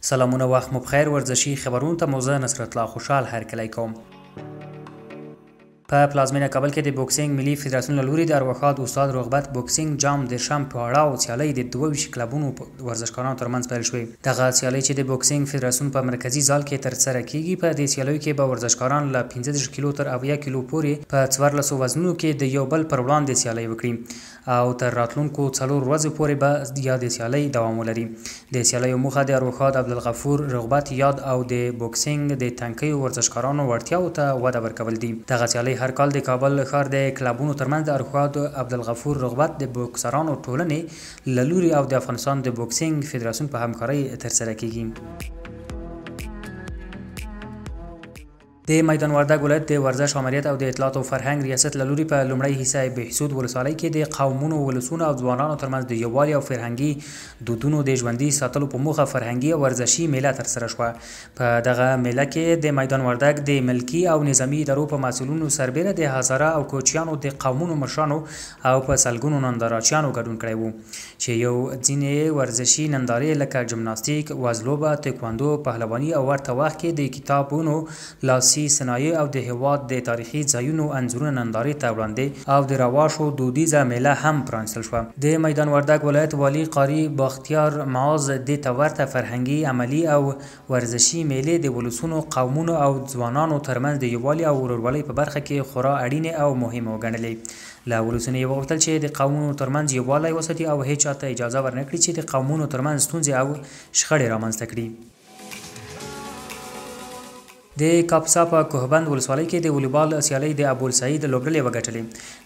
سلامونه وخت مو بخیر ورزشي خبرونو ته موزه نصرت الله خوشحال هرکلی کوم په پلازمینه کابل کې د بوکسینګ ملي فدراسیون له لوري د ارواښاد استاد رغبت بوکسینګ جام د پاړاو سیالۍ د 22 کلبونو ورزشکارانو ترمنځ پیل شوې. دغه سیالۍ چې د بوکسینګ فدراسیون په مرکزي زال کې ترسره کیږي، په دې سیالیو کې به ورزشکاران له 15 کیلو تر 80 کیلو پورې په 14 وزنونو کې د یو بل پر وړاندې سیالۍ وکړي او تر راتلونکو 4 ورځې پورې به یا د سیالۍ دوام ولري. د سیالیو موخه د ارواښاد عبدالغفور رغبت یاد او د بوکسینګ د تنکیو ورزشکارانو وړتیاو ته وده ورکول دي. دغه سیالۍ هر کال د کابل ښار د کلبونو ترمنځ د ارواښاد عبدالغفور رغبت د بوکسرانو ټولنې له لوري او د افغانستان د بوکسینګ فدراسیون په همکارۍ ترسره کیږي. د میدان وردګ ولایت د ورزش امریت او د اطلاعات او فرهنګ ریاست له لوري په لومړۍ حصه بهسود ولسوالۍ کې د قومونو ولسونو او ځوانانو ترمنځ د یووالي او فرهنګي دودونو د ژوندي ساتلو په موخه فرهنګي او ورزشي میله ترسره شوه. په دغه میله کې د میدان وردګ د ملکي او نظامي ادارو په مسؤلینو سربیره د هزاره او کوچیانو د قومونو مشرانو او په سلګونو نندارچیانو ګډون کړی و چې یو ځینې ورزشي نندارې لکه جمناستیک، وزلوبه، تکواندو، پهلواني او ورته وخت کې د کتابونو لاسي صنایع او د هیواد د تاریخي ځایونو انځورونه نندارې ته وړاندې او د رواشو دودیزه میله هم پرانستل شوه. د میدان وردګ ولایت والي قاری بختیار معاذ دې ته ورته فرهنګي، عملي او ورزشي میلې د ولسونو، قومونو او ځوانانو ترمنځ د یووالي او ورورولۍ په برخه کې خورا اړینې او مهمه وګڼلې. له ولسونو یې وغوښتل چې د قومونو ترمنځ یووالی وساتي او هیچ چاته اجازه ورنکړي چې د قومونو ترمنځ ستونزې او شخړې رامنځته کړي. د کاپسا په کوهبند ولسوالۍ کې د والیبال سیالۍ د ابوالسعید لوبډلې وګټلې.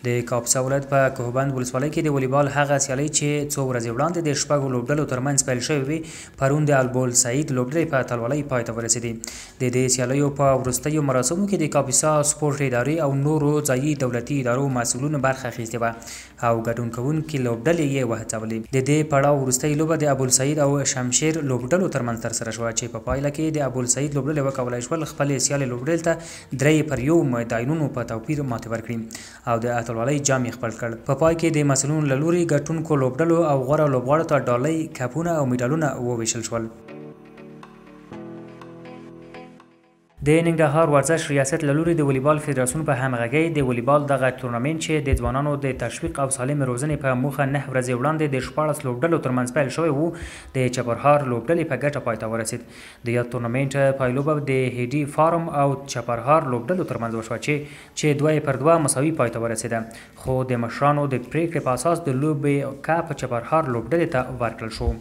د کاپسا ولایت په کوهبند ولسوالۍ کې د والیبال هغه سیالۍ چې څو ورځې وړاندې د شپږو لوبډلو ترمنځ پیل شوې وې، پرون د ابوالسعید لوبډلې په اتلولۍ پای ته ورسېدې. د دې سیالیو په وروستیو مراسمو کې د کاپسا سپورټ ادارې او نورو ځایي دولتي ادارو مسؤلینو برخه اخیستې وه او ګډون کوونکي لوبډلې یې وهڅولې. د دې پړاو وروستۍ لوبه د ابوالسعید او شمشیر لوبډلو ترمنځ ترسره شوه چې په پایله کې د ابوالسعید لوبډلې وکولای شول خپلې سیالۍ لوبډلې ته 3-1 میدانونو په توپیر ماتې ورکړي او د اتلولۍ جام یې خپل کړ. په پای کې د مسؤلینو له لوري ګټونکو لوبډلو او غوره لوبغاړو ته ډالۍ، کپونه او میډالونه وویشل شول. د ننګرهار ورزش ریاست له لوري د والیبال فدراسیون په همغږۍ د والیبال دغه تورنمنټ چې د ځوانانو د تشویق او سالم روزنې په موخه 9 ورځې وړاندې د 14 لوبډلو ترمنځ پیل شوی و، د چپرهار لوبډلې په ګټه پای ته ورسید. د یاد تورنمنټ پایلوبه د هډي فارم او چپرهار لوبډلو ترمنځ وشوه چې 2-2 مساوي پای ته ورسېده، خو د مشرانو د پریکړې په اساس د لوبې کپ چپرهار لوبډلې ته ورکړل شو.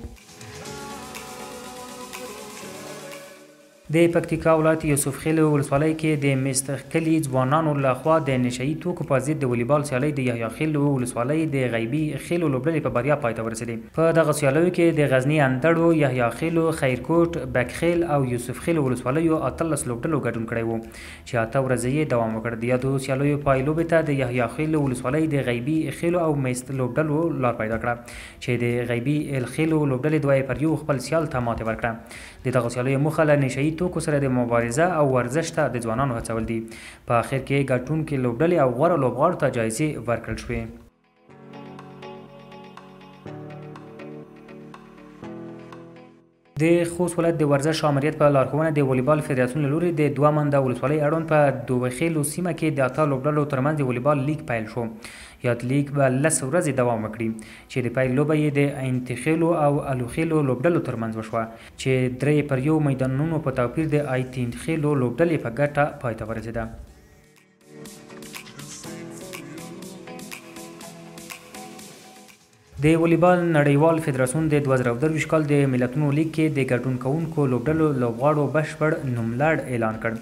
د پکتیکا ولایت یوسف خیل ولسوالۍ کې د مستقلي ځوانانو لخوا د نشهیي توکو په ضد د والیبال سیالۍ د یحیی خیل ولسوالۍ د غیبي خیل لوبډلې په بریا پای ته ورسېدې. په دغه سیالیو کې د غزني اندړو، یحیی خیل، خیرکوټ، بکخیل او یوسف خیل ولسوالیو 18 لوبډلو ګډون کړی و چې 8 ورځې یې دوام وکړ. د یادو سیالیو پایلوبې ته د یحیی خیل ولسوالۍ د غیبي خیل او میست لوبډلو لار پیدا کړه چې د غیبي خیل لوبډلې 2-1 خپل سیال ته ماتې ورکړه. د دغه سیالیو موخه له نشهیي توکو سره د مبارزه او ورزش ته د ځوانانو هڅول دي. په اخر کې ګټونکي لوبډلې او غوره لوبغاړو ته جایزې ورکړل شوې. د خوست ولایت د ورزش امریت په لارښوونه د والیبال فدراسیون له لوري د 2 منده ولسوالۍ اړوند په دوبخیلو سیمه کې د 8 لوبډلو ترمنځ د والیبال لیګ پیل شو. یاد لیګ به 10 ورځې دوام وکړي چې د پیل لوبه یې د اینتخیلو او الوخیلو لوبډلو ترمنځ وشوه چې 3-1 میدانونو په توپیر د اینتخیلو لوبډلې په ګټه پای ته ورسېده. د والیبال نړیوال فدراسیون د 2023 کال د ملتونو لیګ کې د ګډون کوونکو لوبډلو لوبغاړو بشپړ نوملړ اعلان کړ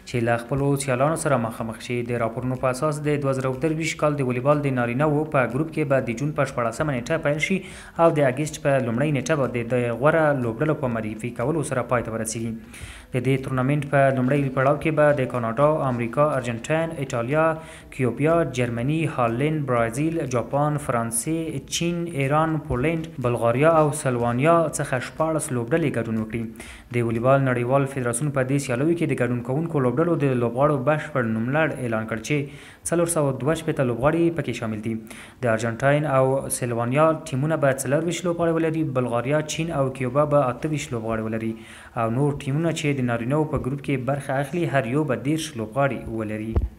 چې له خپلو سیالانو سره مخامخ شي. د راپورونو په اساس د 2023 کال د والیبال د نارینه‌وو په ګروپ کې به د جون په 14مه نیټه پیل شي او د اګست په لومړۍ نیټه به د غوره لوبډلو په معرفي کولو سره پای ته ورسیږي. د دې تورنمنټ په لومړۍ پړاو کې به د کاناډا، امریکا، ارجنټاین، ایټالیا، کیوبیا، جرمني، هالند، برازیل، جاپان، فرانسې، چین، ایران، پولند، بلغاریا او سلوانیا څخه 14 لوبډلې ګډون وکړي. د والیبال نړیوال فدراسیون په دې سیالیو کې د ګډون کوونکو لوبډلو د لوبغاړو بشپړ نوملړ اعلان کړ چې 442 لوبغاړي پکې شامل دي. د ارجنټاین او سلوانیا ټیمونه به 24 لوبغاړي ولري، بلغاریا، چین او کیوبا به 28 لوبغاړي ولري او نور ټیمونه چې د نارینه‌و په ګروپ کې برخه اخلي هر یو به 10 لوبغاړي ولري.